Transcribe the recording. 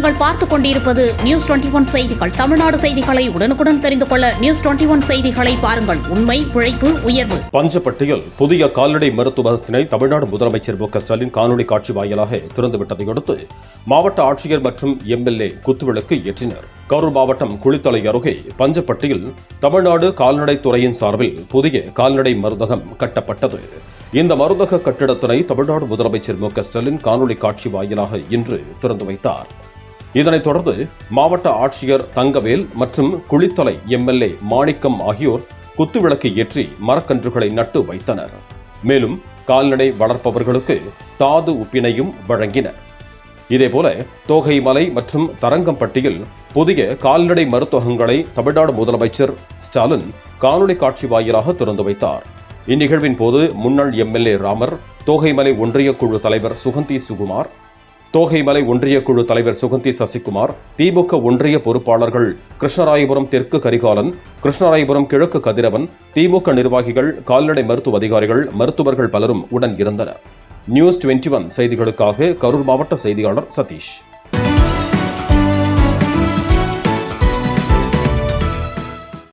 நீங்கள் பார்த்துக் கொண்டிருப்பது நியூஸ் 21 செய்திகள். தமிழ்நாடு செய்திகளை உடனுக்குடன் தெரிந்து கொள்ள நியூஸ் 21 செய்திகளை பாருங்கள். உண்மை, உழைப்பு, உயர்வு. பஞ்சப்பட்டியில் புதிய கால்நடை மருத்துவத்தினை தமிழ்நாடு முதலமைச்சர் மு.க.ஸ்டாலின் காணொலி காட்சி வாயிலாக திறந்துவிட்டதையடுத்து மாவட்ட ஆட்சியர் மற்றும் எம்எல்ஏ குத்துவிளக்கு ஏற்றினர். கரூர் மாவட்டம் குளித்தலை அருகே பஞ்சப்பட்டியில் தமிழ்நாடு கால்நடைத்துறையின் சார்பில் புதிய கால்நடை மருந்தகம் கட்டப்பட்டது. இந்த மருந்தக கட்டிடத்தினை தமிழ்நாடு முதலமைச்சர் மு.க.ஸ்டாலின் காணொலி காட்சி வாயிலாக இன்று திறந்து வைத்தார். இதனைத் தொடர்ந்து மாவட்ட ஆட்சியர் தங்கவேல் மற்றும் குளித்தலை எம்எல்ஏ மாணிக்கம் ஆகியோர் குத்துவிளக்கு ஏற்றி மரக்கன்றுகளை நட்டு வைத்தனர். மேலும் கால்நடை வளர்ப்பவர்களுக்கு தாது உப்பினையும் வழங்கினர். இதேபோல தோகைமலை மற்றும் தரங்கம்பட்டியில் புதிய கால்நடை மருத்துவங்களை தமிழ்நாடு முதலமைச்சர் ஸ்டாலின் காணொலி காட்சி வாயிலாக திறந்து வைத்தார். இந்நிகழ்வின் போது முன்னாள் எம்எல்ஏ ராமர், தோகைமலை ஒன்றிய குழு தலைவர் சுகந்தி சுகுமார், தோகைமலை ஒன்றிய குழு தலைவர் சுகந்தி சசிகுமார், திமுக ஒன்றிய பொறுப்பாளர்கள் கிருஷ்ணராயபுரம் தெற்கு கரிகாலன், கிருஷ்ணராயபுரம் கிழக்கு கதிரவன், திமுக நிர்வாகிகள், கால்நடை மருத்துவ அதிகாரிகள், மருத்துவர்கள் பலரும் உடன் இருந்தனர். நியூஸ் 21 செய்திகளுக்காக கரூர் மாவட்ட செய்தியாளர் சதீஷ்.